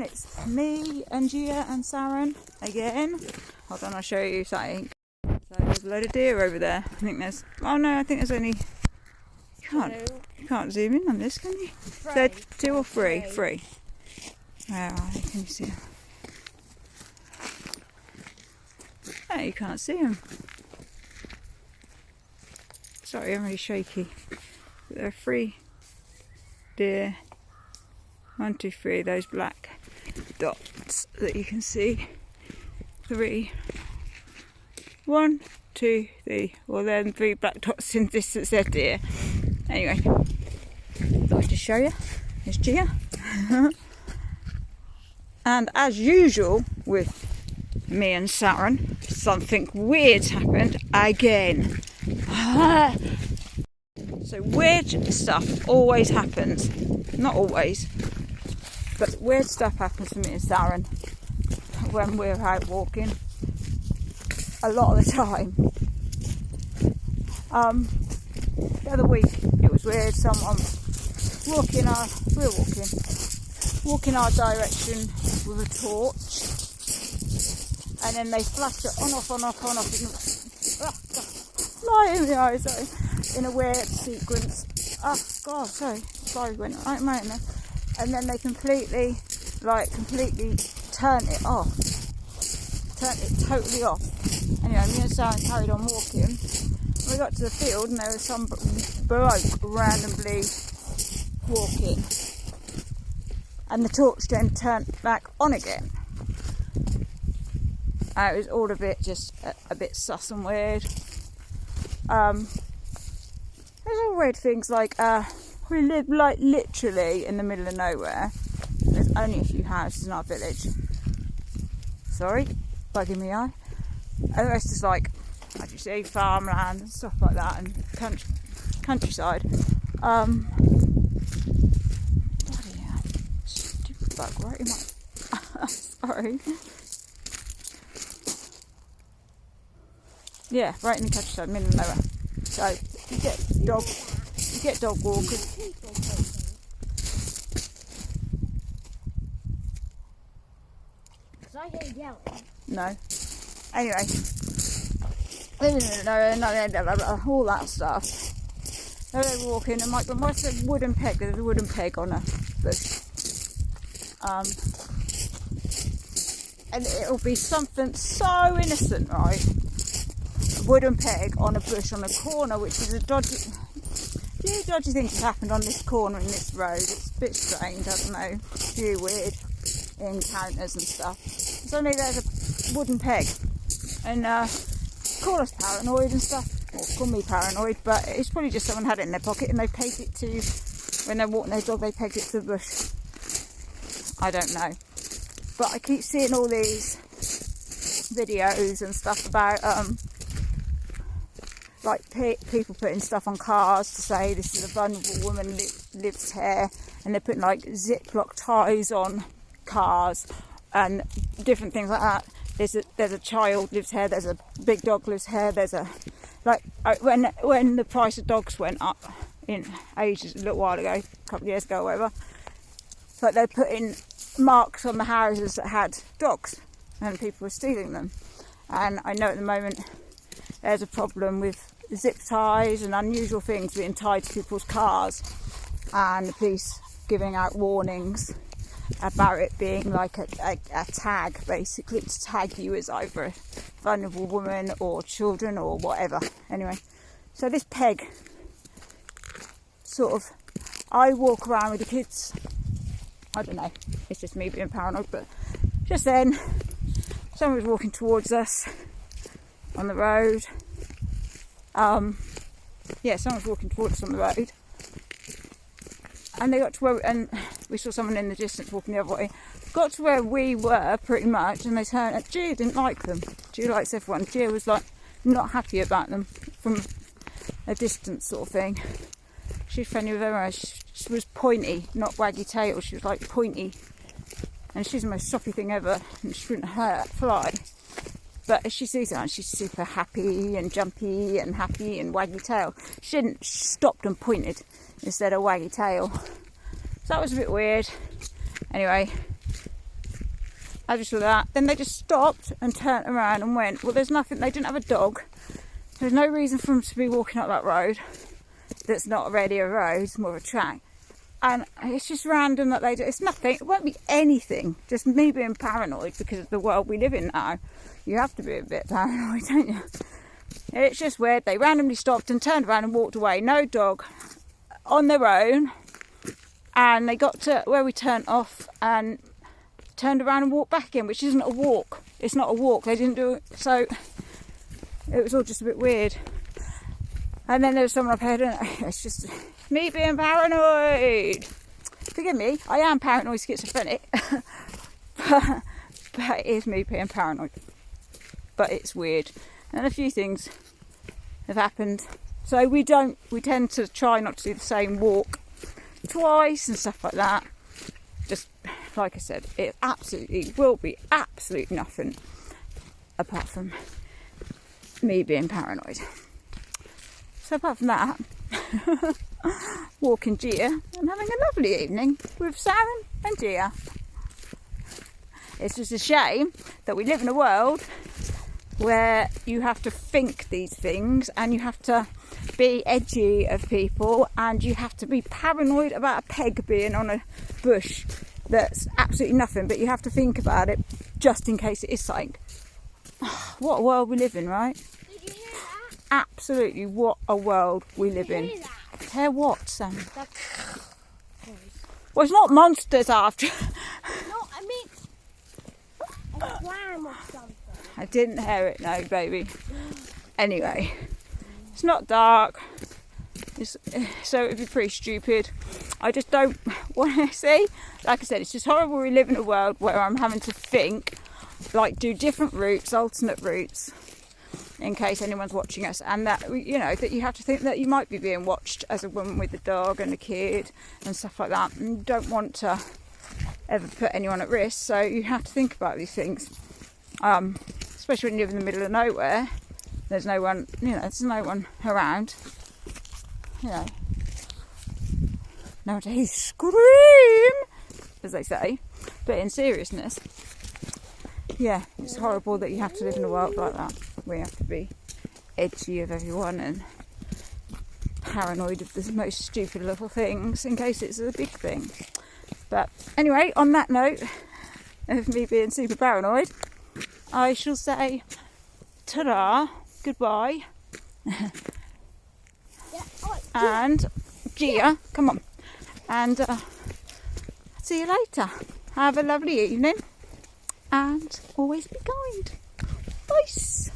it's me and Gia and Saren again. Hold on, I'll show you something. So there's a load of deer over there. I think there's only, you can't zoom in on this, can you? They're 2 or 3? 3. Where are they? Can you see them? Oh, you can't see them. Sorry, I'm really shaky. But there are 3 deer. 1, 2, 3, those black dots that you can see. 3. 1, 2, 3. Well, then 3 black dots in distance, they're deer. Anyway, thought I'd just show you. Here's Gia. And as usual with me and Saren, something weird's happened again. So weird stuff always happens. Not always, but weird stuff happens to me and Saren when we're out walking. A lot of the time. The other week it was weird. Someone walking our direction with a torch, and then they flashed it on off, light in the eyes, sorry, in a weird sequence. Oh God, sorry, went right in there, and then they completely turned it totally off. Anyway, me and Sarah carried on walking. We got to the field and there was some bloke randomly walking, and the torch then turned back on again. It was all a bit sus and weird. There's all weird things like we live like literally in the middle of nowhere. There's only a few houses in our village. Sorry, bugging me eye. And the rest is like, as you see, farmland and stuff like that, and countryside. Bloody hell. Stupid bug right in my... Sorry. Yeah, right in the countryside, middle of nowhere. So you get dog walkers. I hear yelling. No. Anyway, all that stuff. So they're walking, and what's a wooden peg? There's a wooden peg on a bush. And it'll be something so innocent, right? A wooden peg on a bush on a corner, which is a dodgy things have happened on this corner in this road. It's a bit strange, I don't know. A few weird encounters and stuff. Suddenly there's a wooden peg, and call us paranoid and stuff, or call me paranoid, but it's probably just someone had it in their pocket and they pegged it to, when they're walking their dog, they pegged it to the bush. I don't know, but I keep seeing all these videos and stuff about people putting stuff on cars to say this is a vulnerable woman lives here, and they're putting like Ziploc ties on cars and different things like that. There's a child lives here, there's a big dog lives here, there's a when the price of dogs went up in ages, a little while ago, a couple of years ago or whatever, but they're putting marks on the houses that had dogs and people were stealing them. And I know at the moment there's a problem with zip ties and unusual things being tied to people's cars, and the police giving out warnings about it being like a tag, basically, to tag you as either a vulnerable woman or children or whatever. Anyway, so this peg, sort of, I walk around with the kids, I don't know, it's just me being paranoid, but just then someone was walking towards us on the road. Someone was walking towards us on the road, and they got to where, and we saw someone in the distance walking the other way. Got to where we were pretty much, and they turned. Gia didn't like them. Gia likes everyone. Gia was like not happy about them from a distance, sort of thing. She's friendly with everyone. She was pointy, not waggy tail. She was like pointy, and she's the most soppy thing ever, and she wouldn't hurt fly. But as she sees her, she's super happy and jumpy and happy and waggy tail. She didn't. She stopped and pointed instead of waggy tail. So that was a bit weird. Anyway, I just saw that. Then they just stopped and turned around and went. Well, there's nothing. They didn't have a dog. There's no reason for them to be walking up that road. That's not really a road. It's more of a track. And it's just random that they do. It's nothing. It won't be anything. Just me being paranoid because of the world we live in now. You have to be a bit paranoid, don't you? It's just weird. They randomly stopped and turned around and walked away. No dog. On their own. And they got to where we turned off and turned around and walked back in, which isn't a walk. It's not a walk. They didn't do it. So it was all just a bit weird. And then there was someone up ahead, and it's just me being paranoid. Forgive me, I am paranoid schizophrenic. but it is me being paranoid. But it's weird. And a few things have happened. So we tend to try not to do the same walk twice and stuff like that. Just like I said, it absolutely will be absolutely nothing apart from me being paranoid. So apart from that, walking Gia and having a lovely evening with Sharon and Gia. It's just a shame that we live in a world where you have to think these things and you have to be edgy of people and you have to be paranoid about a peg being on a bush that's absolutely nothing, but you have to think about it just in case it is something. What a world we live in, right? Did you hear that? Absolutely, what a world we live in. Hear that? Hear what, Sam? That's Well, it's not monsters after. no, I mean a clam or something. I didn't hear it, no, baby. Anyway, it's not dark, so it'd be pretty stupid. I just don't want to see. Like I said, it's just horrible we live in a world where I'm having to think, like do different routes, alternate routes, in case anyone's watching us, and that, you know, that you have to think that you might be being watched as a woman with a dog and a kid and stuff like that, and you don't want to ever put anyone at risk, so you have to think about these things. Especially when you live in the middle of nowhere, there's no one, you know, there's no one around, you know. Nowadays, scream, as they say. But in seriousness, yeah, it's horrible that you have to live in a world like that. We have to be edgy of everyone and paranoid of the most stupid little things in case it's a big thing. But anyway, on that note of me being super paranoid, I shall say ta-da, goodbye, and Gia, come on, and see you later. Have a lovely evening and always be kind. Peace.